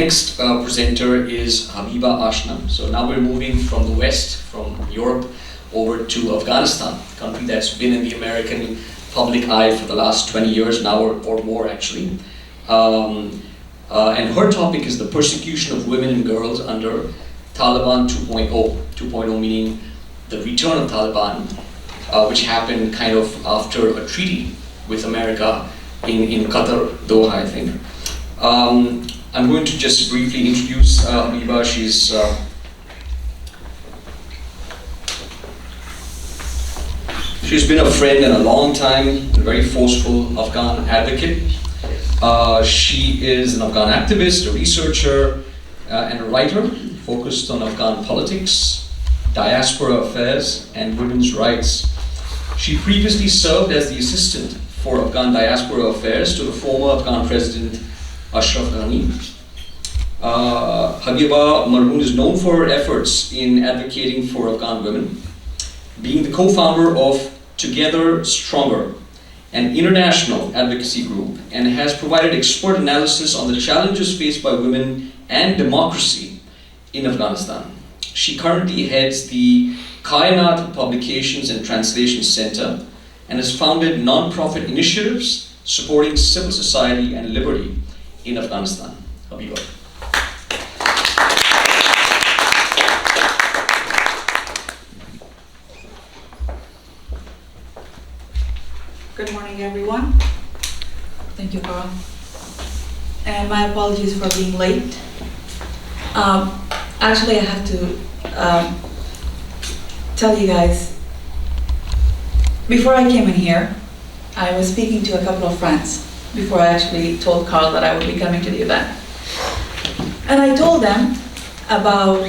next presenter is Habiba Ashna. So now we're moving from the West, from Europe, over to Afghanistan, a country that's been in the American public eye for the last 20 years now, or more actually. And her topic is the persecution of women and girls under Taliban 2.0. 2.0 meaning the return of Taliban, which happened kind of after a treaty with America in Qatar, Doha, I think. I'm going to just briefly introduce Habiba. She's been a friend and a long time, a very forceful Afghan advocate. She is an Afghan activist, a researcher, and a writer focused on Afghan politics, diaspora affairs, and women's rights. She previously served as the assistant for Afghan diaspora affairs to the former Afghan President Ashraf Ghani. Habiba Marhoon is known for her efforts in advocating for Afghan women, being the co-founder of Together Stronger, an international advocacy group, and has provided expert analysis on the challenges faced by women and democracy in Afghanistan. She currently heads the Kayenat Publications and Translation Center and has founded non-profit initiatives supporting civil society and liberty in Afghanistan. Habiba. Good morning, everyone. Thank you, Carl. And my apologies for being late. Actually, I have to tell you guys, before I came in here, I was speaking to a couple of friends before I actually told Carl that I would be coming to the event. And I told them about,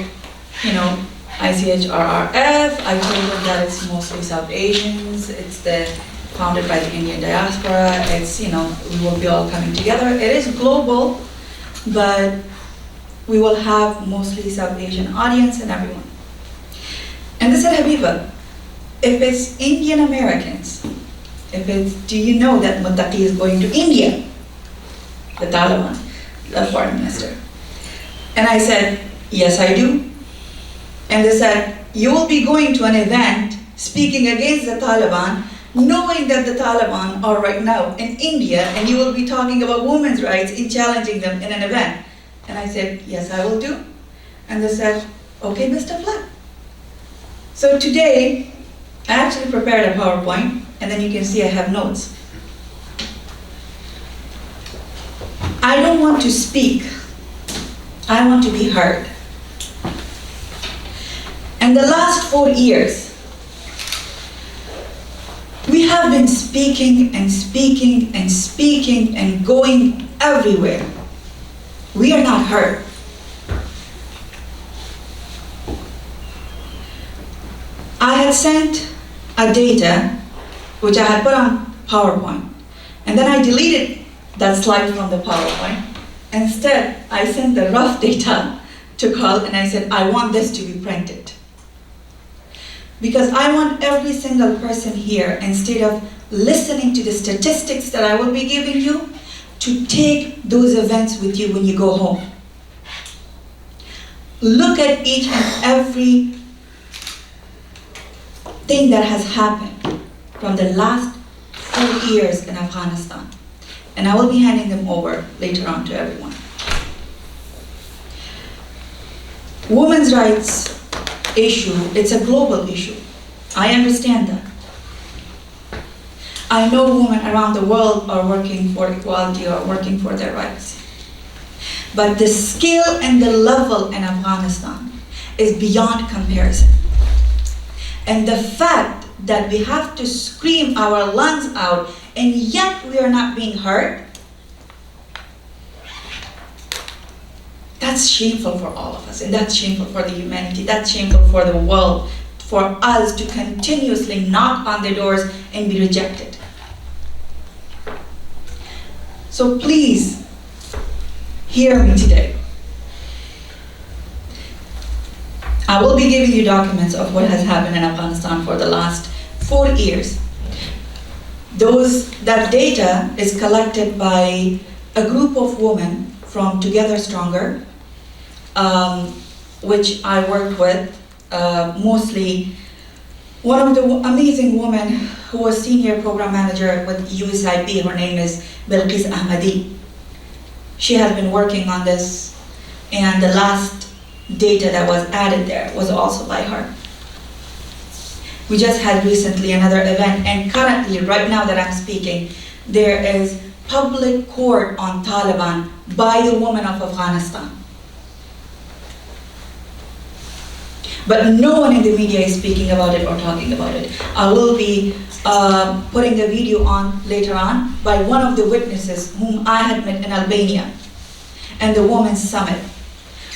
ICHRRF. I told them that it's mostly South Asians. It's founded by the Indian diaspora. It's, we will be all coming together. It is global, but we will have mostly South Asian audience and everyone. And they said, Habiba, if it's Indian Americans, do you know that Muttaqi is going to India? The Taliban, the foreign minister. And I said, yes, I do. And they said, you will be going to an event speaking against the Taliban, knowing that the Taliban are right now in India, and you will be talking about women's rights and challenging them in an event. And I said, yes, I will do. And they said, okay, Mr. Flack. So today, I actually prepared a PowerPoint, and then you can see I have notes. I don't want to speak. I want to be heard. And the last 4 years, we have been speaking and speaking and speaking and going everywhere. We are not heard. I had sent a data which I had put on PowerPoint, and then I deleted that slide from the PowerPoint. Instead, I sent the rough data to Carl and I said, I want this to be printed. Because I want every single person here, instead of listening to the statistics that I will be giving you, to take those events with you when you go home. Look at each and every thing that has happened from the last 4 years in Afghanistan. And I will be handing them over later on to everyone. Women's rights issue, it's a global issue. I understand that. I know women around the world are working for equality or working for their rights. But the scale and the level in Afghanistan is beyond comparison. And the fact that we have to scream our lungs out and yet we are not being heard, that's shameful for all of us, and that's shameful for the humanity, that's shameful for the world, for us to continuously knock on their doors and be rejected. So please, hear me today. I will be giving you documents of what has happened in Afghanistan for the last 4 years. That data is collected by a group of women from Together Stronger, which I worked with, mostly one of the amazing women who was senior program manager with USIP. Her name is Bilqis Ahmadi. She has been working on this, and the last data that was added there was also by her. We just had recently another event, and currently, right now that I'm speaking, there is public court on Taliban by the women of Afghanistan. But no one in the media is speaking about it or talking about it. I will be putting a video on later on by one of the witnesses whom I had met in Albania and the Women's Summit,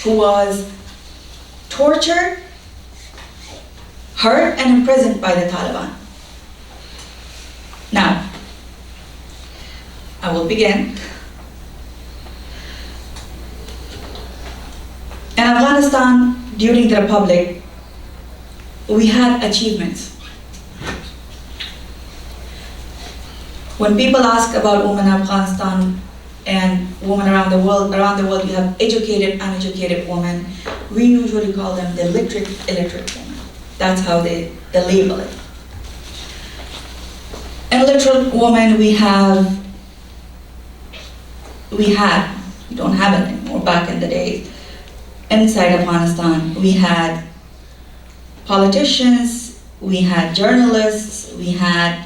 who was tortured, hurt, and imprisoned by the Taliban. Now, I will begin. In Afghanistan, during the Republic, we had achievements. When people ask about women in Afghanistan and women around the world, we have educated, uneducated women. We usually call them the literate, illiterate women. That's how they label it. Illiterate women we don't have it anymore. Back in the days, inside Afghanistan, we had politicians, we had journalists, we had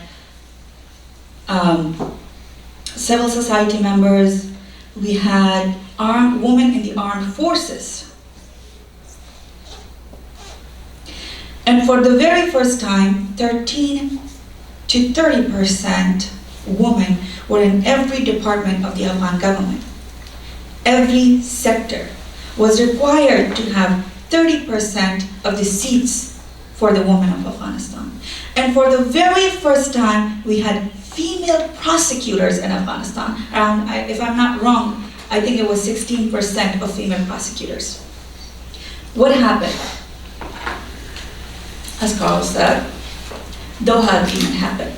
civil society members, we had women in the armed forces. And for the very first time, 13 to 30% women were in every department of the Afghan government. Every sector was required to have 30% of the seats for the women of Afghanistan. And for the very first time, we had female prosecutors in Afghanistan. If I'm not wrong, I think it was 16% of female prosecutors. What happened? As Carl said, Doha Agreement happened.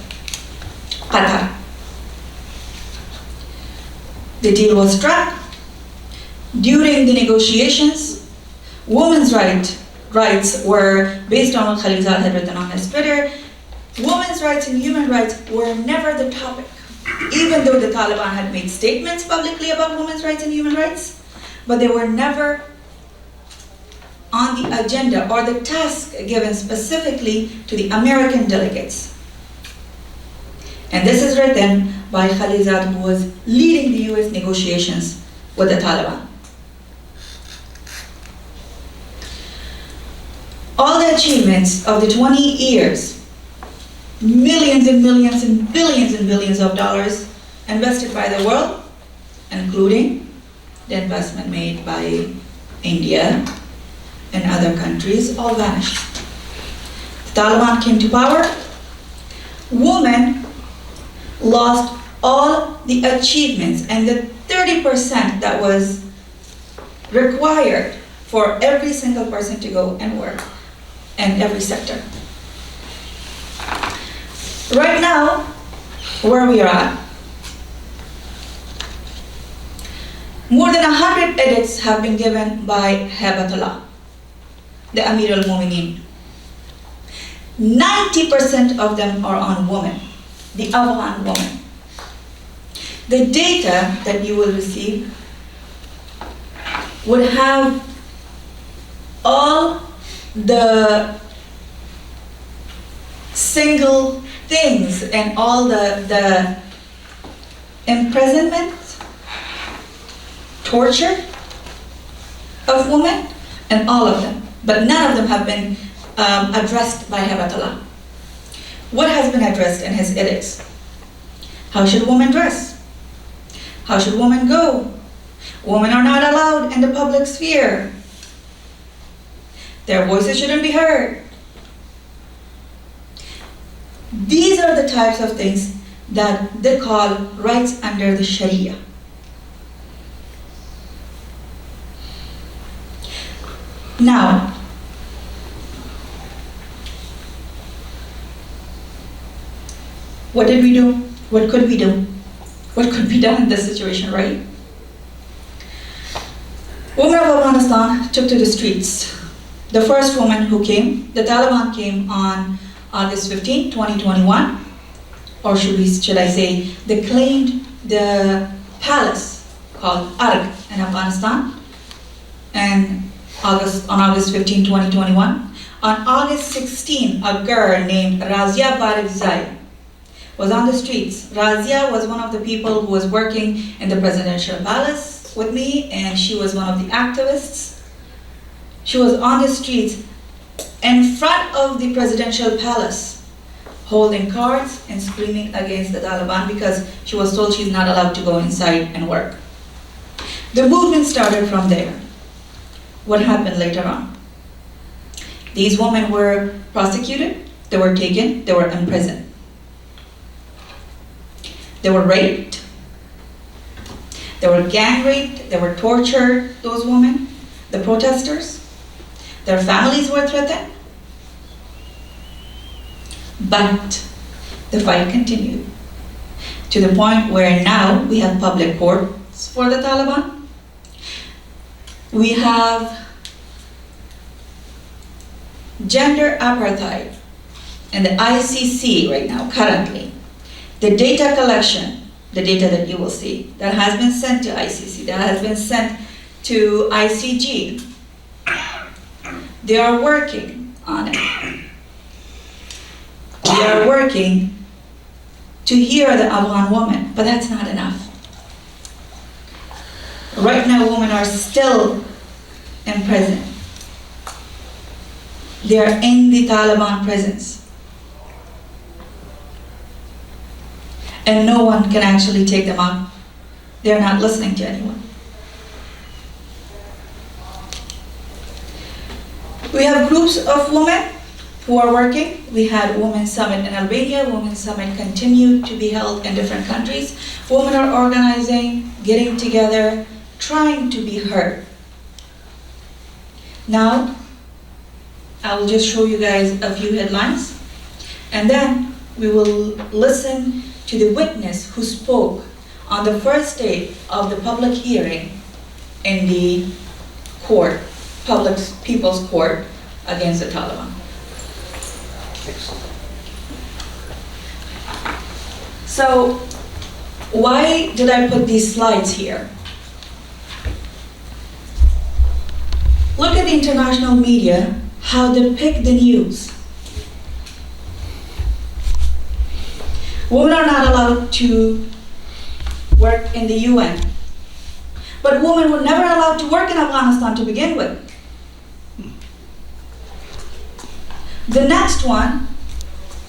Qatar. The deal was struck. During the negotiations, women's rights were based on what Khalilzad had written on his Twitter. Women's rights and human rights were never the topic, even though the Taliban had made statements publicly about women's rights and human rights, but they were never on the agenda or the task given specifically to the American delegates. And this is written by Khalilzad, who was leading the US negotiations with the Taliban. All the achievements of the 20 years, millions and millions and billions of dollars invested by the world, including the investment made by India and other countries, all vanished. The Taliban came to power. Women lost all the achievements and the 30% that was required for every single person to go and work in every sector. Right now, where we are at, more than 100 edicts have been given by Haibatullah, the Amir al-Mu'minin. 90% of them are on women, the Afghan woman. The data that you will receive would have all the single things and all the imprisonment, torture of women, and all of them. But none of them have been addressed by Haibatullah. What has been addressed in his edicts? How should women dress? How should women go? Women are not allowed in the public sphere. Their voices shouldn't be heard. These are the types of things that they call rights under the Sharia. Now, what did we do? What could we do? What could be done in this situation, right? Women of Afghanistan took to the streets. The first woman who came, the Taliban came on August 15, 2021, or should I say, they claimed the palace called ICHRRF in Afghanistan, and on August 15, 2021. On August 16, a girl named Razia Barizai was on the streets. Razia was one of the people who was working in the presidential palace with me, and she was one of the activists. She was on the streets in front of the presidential palace, holding cards and screaming against the Taliban because she was told she's not allowed to go inside and work. The movement started from there. What happened later on? These women were prosecuted, they were taken, they were imprisoned. They were raped, they were gang raped, they were tortured, those women, the protesters. Their families were threatened. But the fight continued to the point where now we have public courts for the Taliban. We have gender apartheid in the ICC right now, currently. The data collection, the data that you will see, that has been sent to ICC, that has been sent to ICG. They are working on it. They are working to hear the Afghan woman, but that's not enough. Right now, women are still in prison. They are in the Taliban prisons. And no one can actually take them out. They're not listening to anyone. We have groups of women who are working. We had Women's Summit in Albania. Women's Summit continued to be held in different countries. Women are organizing, getting together, trying to be heard. Now, I will just show you guys a few headlines, and then we will listen to the witness who spoke on the first day of the public hearing in the court, public people's court against the Taliban. So, why did I put these slides here? Look at the international media, how they pick the news. Women are not allowed to work in the UN. But women were never allowed to work in Afghanistan to begin with. The next one,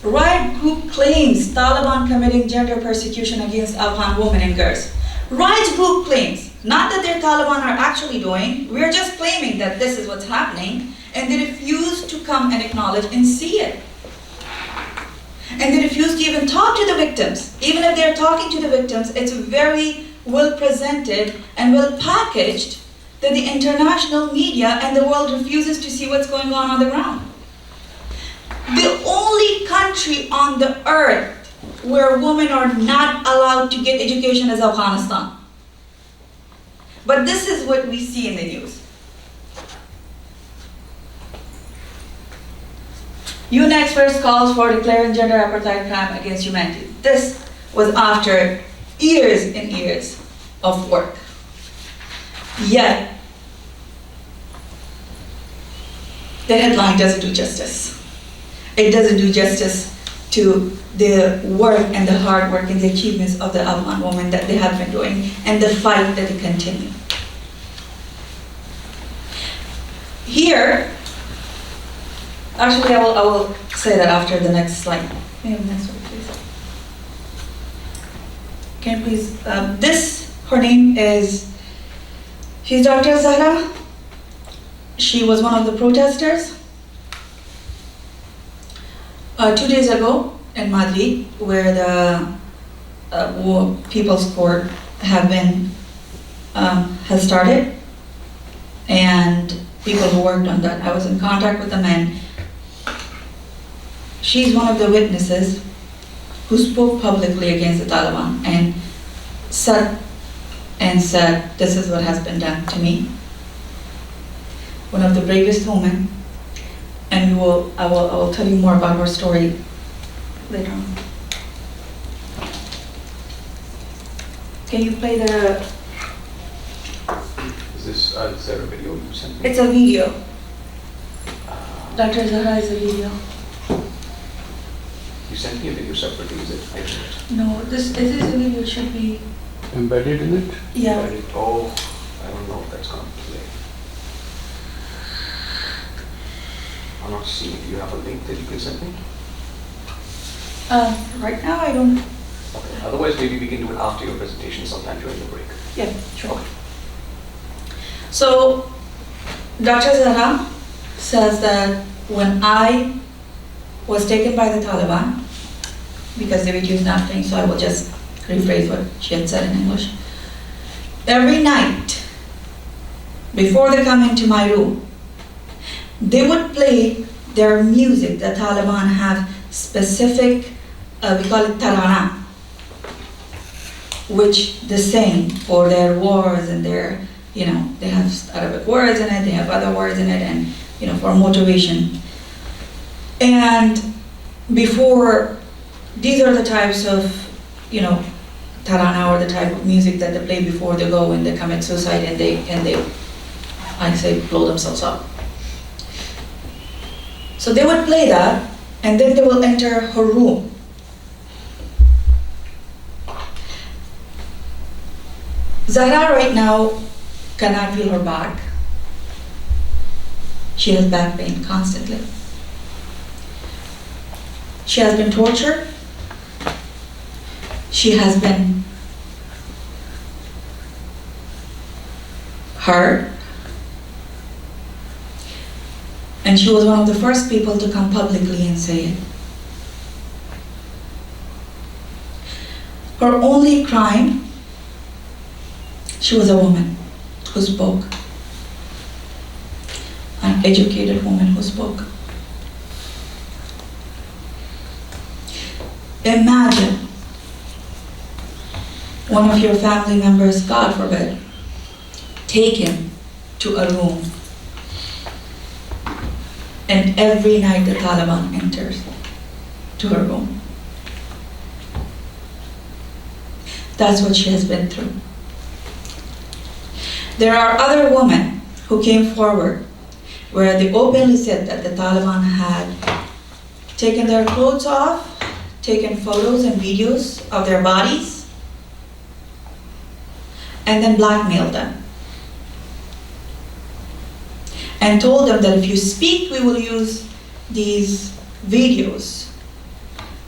Riot Group claims Taliban committing gender persecution against Afghan women and girls. Riot Group claims, not that their Taliban are actually doing, we're just claiming that this is what's happening, and they refuse to come and acknowledge and see it. And they refuse to even talk to the victims. Even if they're talking to the victims, it's very well presented and well packaged that the international media and the world refuses to see what's going on the ground. The only country on the earth where women are not allowed to get education is Afghanistan. But this is what we see in the news. UN experts calls for declaring gender apartheid crime against humanity. This was after years and years of work. Yet, the headline doesn't do justice. It doesn't do justice to the work and the hard work and the achievements of the Afghan women that they have been doing and the fight that they continue. Here, actually I will say that after the next slide. Can you have the next one, please? Can you please, her name is, she's Dr. Zahra. She was one of the protesters. 2 days ago in Madrid, where the People's Court has started, and people who worked on that, I was in contact with the men. She's one of the witnesses who spoke publicly against the Taliban and said, this is what has been done to me. one of the bravest women, and I will tell you more about her story later on. Can you play the? Is there a video you sent me? It's a video. Dr. Zahra is a video. You sent me a video separately, is it? I didn't. No, this is a video. It should be embedded in it? Yeah. Oh, I don't know if that's going to play. I'm not seeing it. Do you have a link that you can send me? Right now I don't. Okay. Otherwise, maybe we can do it after your presentation sometime during the break. Yeah, sure. Okay. So, Dr. Zahra says that when I was taken by the Taliban, because they reduced nothing, so I will just rephrase what she had said in English. Every night, before they come into my room, they would play their music. The Taliban have specific, we call it tarana, which they sing for their wars and their, they have Arabic words in it, they have other words in it, and, for motivation. And before, these are the types of, tarana, or the type of music that they play before they go and they commit suicide and they, I say, blow themselves up. So they would play that, and then they will enter her room. Zahra right now cannot feel her back. She has back pain constantly. She has been tortured. She has been hurt. And she was one of the first people to come publicly and say it. Her only crime, she was a woman who spoke. An educated woman who spoke. Imagine one of your family members, God forbid, taken to a room, and every night the Taliban enters to her room. That's what she has been through. There are other women who came forward where they openly said that the Taliban had taken their clothes off, taken photos and videos of their bodies, and then blackmailed them. And told them that if you speak, we will use these videos,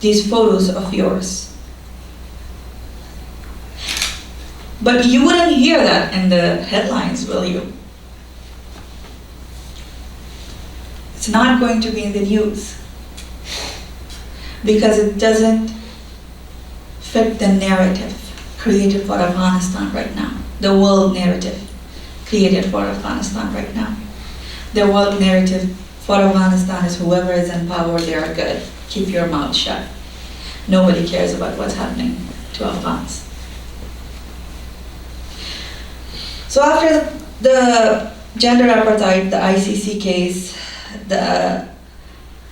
these photos of yours. But you wouldn't hear that in the headlines, will you? It's not going to be in the news because it doesn't fit the narrative created for Afghanistan right now, the world narrative created for Afghanistan right now. The world narrative for Afghanistan is whoever is in power, they are good. Keep your mouth shut. Nobody cares about what's happening to Afghans. So after the gender apartheid, the ICC case,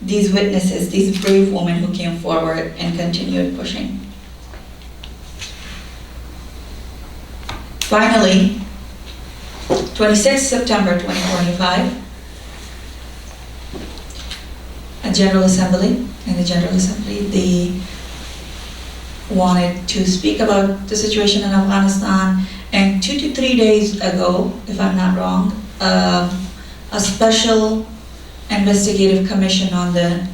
these witnesses, these brave women who came forward and continued pushing. Finally, 26 September 2025, a General Assembly, in the General Assembly, they wanted to speak about the situation in Afghanistan, and 2 to 3 days ago, if I'm not wrong, a special investigative commission on the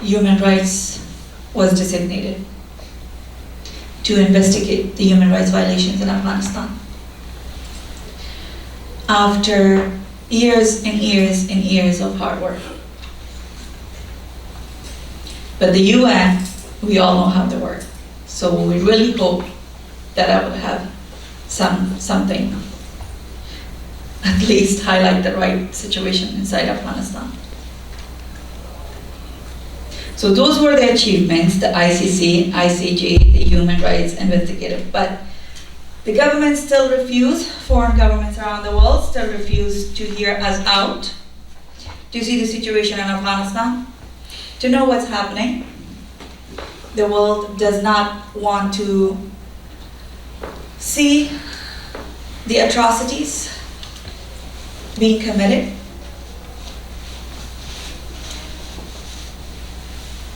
human rights was designated to investigate the human rights violations in Afghanistan. After years and years and years of hard work. But the UN, we all know how they work. So we really hope that I would have something, at least highlight the right situation inside Afghanistan. So those were the achievements, the ICC, ICJ, the human rights investigative. But the government still refuse, foreign governments around the world still refuse to hear us out to see the situation in Afghanistan, to know what's happening. The world does not want to see the atrocities being committed.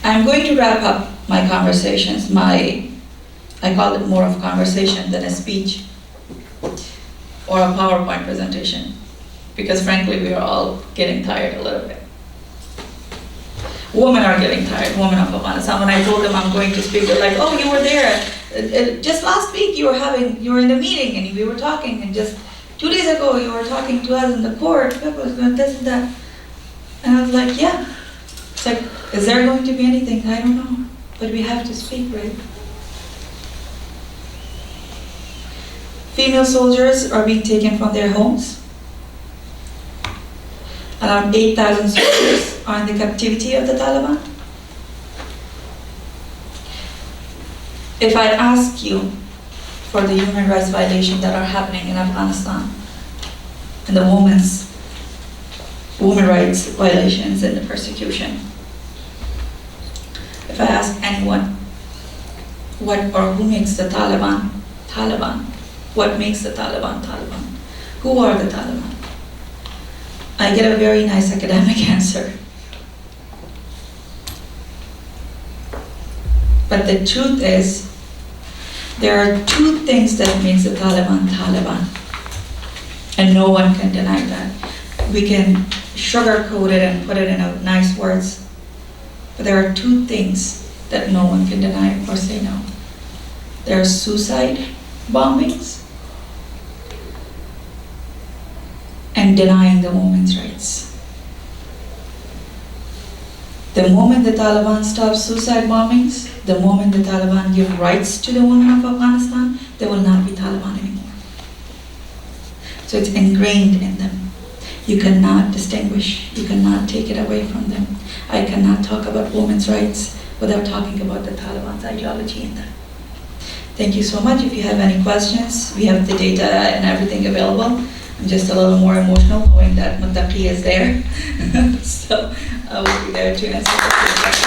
I'm going to wrap up my conversations, I call it more of a conversation than a speech or a PowerPoint presentation, because frankly, we are all getting tired a little bit. Women are getting tired, women of Afghanistan. When I told them I'm going to speak, they're like, oh, you were there. Just last week you were in the meeting and we were talking, and just 2 days ago you were talking to us in the court, this and that. And I was like, yeah. It's like, is there going to be anything? I don't know. But we have to speak, right? Female soldiers are being taken from their homes. Around 8,000 soldiers are in the captivity of the Taliban. If I ask you for the human rights violations that are happening in Afghanistan, and the women rights violations and the persecution, if I ask anyone what or who makes the Taliban Taliban, what makes the Taliban Taliban, who are the Taliban, I get a very nice academic answer. But the truth is, there are two things that makes the Taliban Taliban, and no one can deny that. We can sugarcoat it and put it in nice words, but there are two things that no one can deny or say no. There are suicide bombings and denying the women's rights. The moment the Taliban stops suicide bombings, the moment the Taliban give rights to the women of Afghanistan, they will not be Taliban anymore. So it's ingrained in them. You cannot distinguish, you cannot take it away from them. I cannot talk about women's rights without talking about the Taliban's ideology in them. Thank you so much. If you have any questions, we have the data and everything available. I'm just a little more emotional knowing that Muttaqi is there. So I will be there to answer the questions.